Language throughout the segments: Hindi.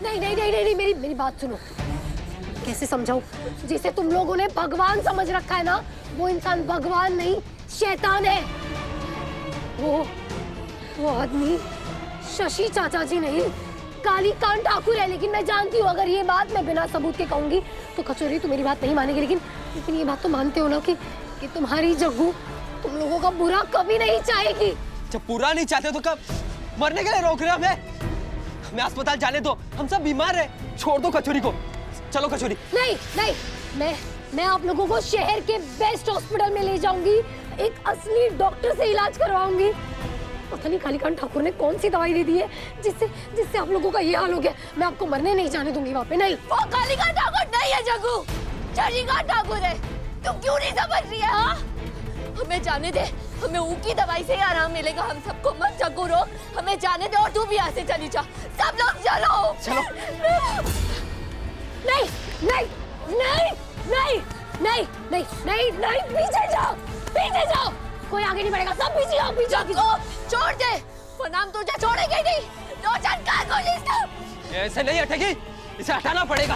नहीं नहीं नहीं नहीं, मेरी बात सुनो। कैसे समझाऊं? जिसे तुम लोगों ने भगवान समझ रखा है ना, वो इंसान भगवान नहीं शैतान है। वो आदमी शशि चाचा जी नहीं, कालीकांत ठाकुर है। लेकिन मैं जानती हूँ अगर ये बात मैं बिना सबूत के कहूंगी तो कचौरी तो मेरी बात नहीं मानेगी। लेकिन ये बात तो मानते हो ना कि तुम्हारी जग्गू तुम लोगों का बुरा कभी नहीं चाहेगी। जब पूरा नहीं चाहते तो कब मरने के लिए रोक रहे हो हमें अस्पताल जाने दो, हम सब बीमार हैं। छोड़ दो कचौरी को, चलो कचौरी। नहीं नहीं, मैं आप लोगों को शहर के बेस्ट हॉस्पिटल में ले जाऊंगी, एक असली डॉक्टर से इलाज करवाऊंगी। पता नहीं कालीकांत ठाकुर ने कौन सी दवाई दे दी है जिससे आप लोगों का ये हाल हो गया। मैं आपको मरने नहीं जाने दूंगी वहाँ पे। नहीं, वो कालीकांत ठाकुर नहीं है जग्गू, शशिकांत ठाकुर है। तुम क्यों नहीं समझ रही है? हाँ, हमें जाने दे, हमें ऊकी दवाई से ही आराम मिलेगा। हम सबको मत जग्गू रोक, हमें जाने दे और तू भी यहाँ से चली जा। सब लोग चलो चलो। नहीं नहीं नहीं नहीं नहीं नहीं नहीं नहीं, पीछे जाओ, पीछे जाओ। कोई आगे नहीं बढ़ेगा, सब पीछे आओ, पीछे आओ। छोड़ दे, वरना तुझे छोड़ेंगे नहीं। लोचन का कोशिश ऐसे नहीं हटेगी, इसे हटाना पड़ेगा।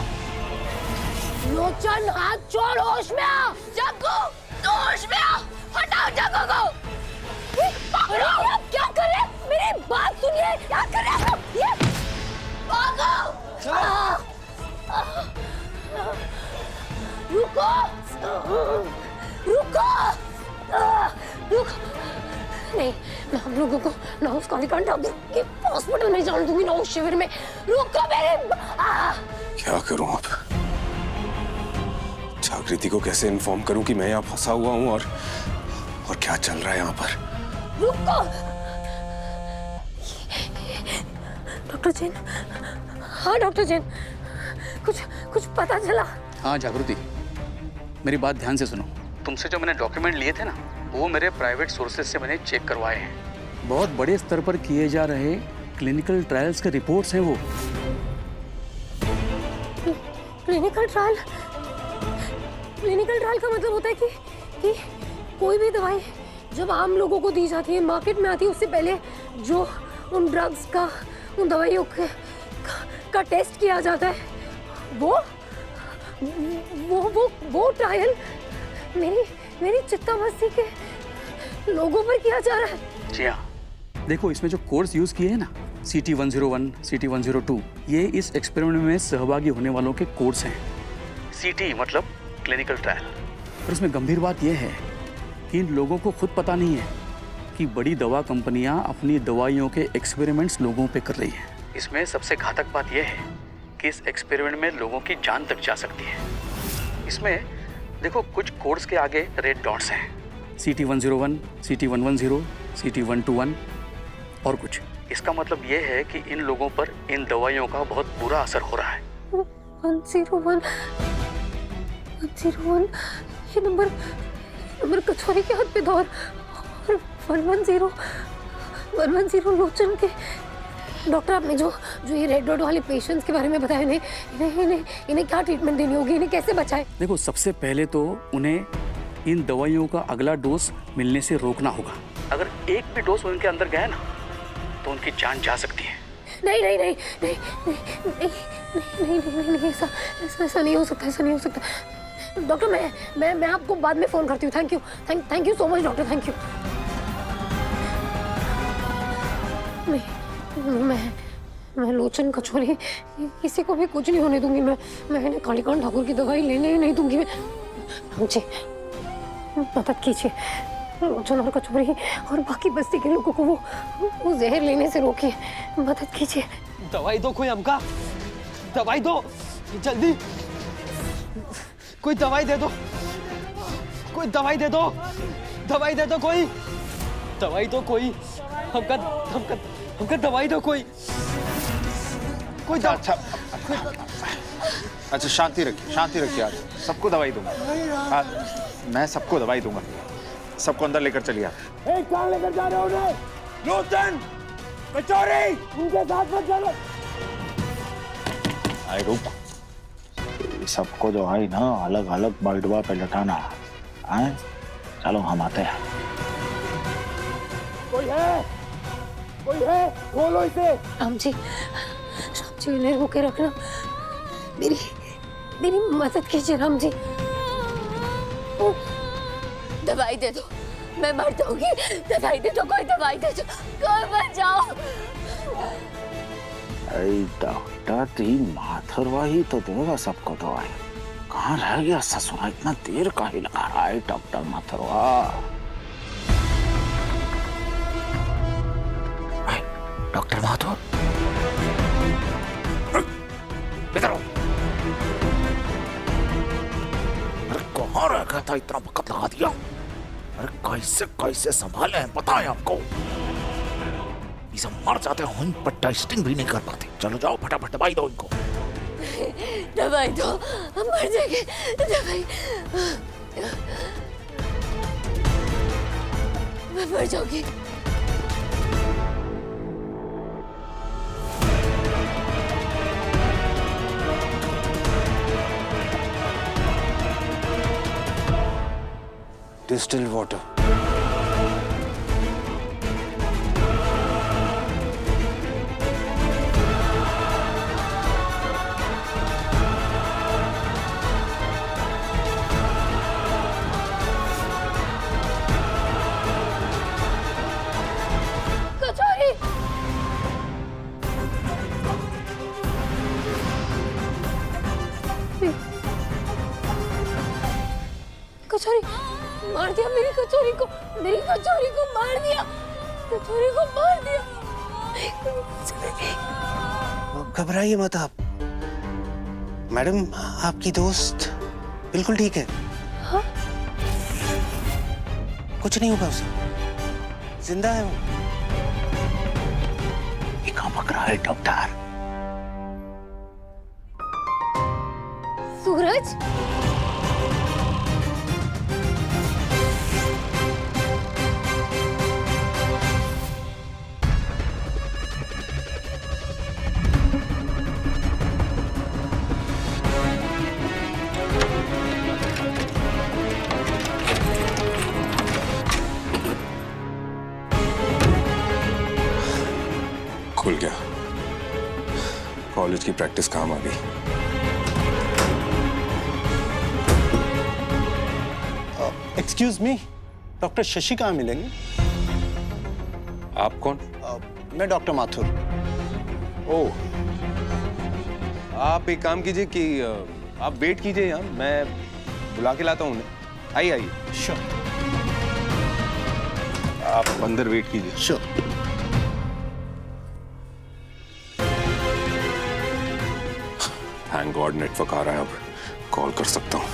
लोचन हाथ छोड़, होश में आ। जग्गू तू होश में आ, हटाओ जग्गू को। अरे आप क्या कर रहे हैं? मेरी बात सुनिए, क्या कर रहे हैं? ये भागो। रुको रुको रुको। नहीं, मैं हम लोगों को ना उस कालीकांत ठाकुर के हॉस्पिटल में जाने दूंगी, ना उस शिविर में। रुको मेरे। क्या करूं अब? जागृति को कैसे इन्फॉर्म करूं कि मैं यहाँ फंसा हुआ हूँ और क्या चल रहा है यहाँ पर? रुको डॉक्टर जैन। हाँ डॉक्टर जैन, कुछ पता चला? हाँ जागृति, मेरी बात ध्यान से सुनो। तुमसे जो मैंने डॉक्यूमेंट लिए थे ना, वो मेरे प्राइवेट सोर्सेज से मैंने चेक करवाए हैं। बहुत बड़े स्तर पर किए जा रहे क्लिनिकल ट्रायल्स के रिपोर्ट्स हैं वो। Clinical trial? क्लिनिकल ट्रायल का मतलब होता है कि कोई भी दवाई जब आम लोगों को दी जाती है, मार्केट में आती है, उससे पहले जो उन ड्रग्स का, उन दवाइयों का टेस्ट किया जाता है, वो ट्रायल मेरी चित्ता मस्ती के लोगों पर किया जा रहा है। जी हाँ, देखो इसमें जो कोड्स यूज किए हैं ना, CT101, CT102, ये इस एक्सपेरिमेंट में सहभागी होने वालों के कोड्स हैं। CT मतलब क्लिनिकल ट्रायल। और इसमें गंभीर बात यह है कि इन लोगों को खुद पता नहीं है कि बड़ी दवा कंपनियां अपनी दवाइयों के एक्सपेरिमेंट्स लोगों पे कर रही हैं। इसमें सबसे घातक बात यह है कि इस एक्सपेरिमेंट में लोगों की जान तक जा सकती है। इसमें देखो कुछ कोड्स के आगे रेड डॉट्स हैं, CT101, CT110, CT121 और कुछ। इसका मतलब ये है कि इन लोगों पर इन दवाइयों का बहुत बुरा असर हो रहा है। 101 ये नंबर कचौरी के हाथ पे दो और 110 लोचन के। डॉक्टर आपने जो ये रेड डॉट वाले पेशेंट्स के बारे में बताया, इन्हें क्या ट्रीटमेंट देनी होगी, इन्हें कैसे बचाएं? देखो सबसे पहले तो उन्हें इन दवाइयों का अगला डोज मिलने से रोकना होगा। अगर एक भी डोज उनके अंदर गया ना तो उनकी जान जा सकती है। नहीं, ऐसा नहीं हो सकता, ऐसा नहीं हो सकता। डॉक्टर मैं आपको बाद में फोन करती हूँ। Thank you so much doctor, thank you. मैं लोचन कचौरी किसी को भी कुछ नहीं होने दूंगी। मैं इन्हें कालीकांत ठाकुर की दवाई लेने ही नहीं दूंगी। मुझे मदद कीजिए, लोचन और कचौरी और बाकी बस्ती के लोगों को वो जहर लेने से रोकिए, मदद कीजिए। दवाई दो कोई हमका, दवाई दो जल्दी, कोई दवाई दे दो, कोई दवाई दे दो, दवाई दे दो, कोई दवाई दो, कोई हमका दवाई दो, कोई अच्छा शांति रखिए आज सबको दवाई दूंगा। मैं सबको दवाई दूंगा, सबको अंदर लेकर चलिए। कहाँ लेकर जा रहे हो उन्हें? लोचन, कचौरी, उनके साथ मत चलो। आई रुक, सबको जो है ना अलग अलग बाल्टवा पे लटाना है। चलो हम आते हैं। कोई है? खोलो इसे। राम जी मुझे रोके रखना, मेरी मेरी मदद कीजिए राम जी। दवाई दे दो, मैं मर जाऊंगी। दवाई दे दो, कोई दवाई दे दो, कोई बचाओ। अरे डॉक्टर ती माथुरवा ही तो देगा सबको दवाई। कहाँ रह गया ससुरा, इतना देर का ही लगा रहा है डॉक्टर माथुरवा। डॉक्टर माथुर इधर आओ। अरे कहाँ रह गया था, इतना वक्त लगा दिया। अरे कैसे कैसे संभाले हैं बताएं आपको। ये सब मर जाते हैं, पर टेस्टिंग भी नहीं कर पाते। चलो जाओ फटाफट दवाई दो इनको। दवाई दो, हम मर जाएंगे। दवाई, मैं मर जाऊंगी। Distilled water. कचौरी, कचौरी मार दिया, मेरी कचौरी को मार दिया, कचौरी को मार दिया। घबराइए मत आप मैडम, आपकी दोस्त बिल्कुल ठीक है। हाँ? कुछ नहीं होगा उसे, जिंदा है वो। ये कहाँ पक रहा है डॉक्टर। सूरज, खुल गया। कॉलेज की प्रैक्टिस काम आ गई। एक्सक्यूज मी, डॉक्टर शशि कहाँ मिलेंगे? आप कौन? मैं डॉक्टर माथुर। ओह, आप एक काम कीजिए कि आप वेट कीजिए यहाँ, मैं बुला के लाता हूँ उन्हें। आइए आइए। श्योर आप अंदर वेट कीजिए। श्योर। थैंक गॉड नेटवर्क आ रहा है, अब कॉल कर सकता हूँ।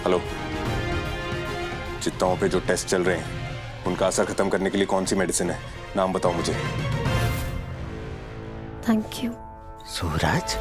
हेलो, चित्ताओं पे जो टेस्ट चल रहे हैं उनका असर खत्म करने के लिए कौन सी मेडिसिन है, नाम बताओ मुझे। Thank you. सूरज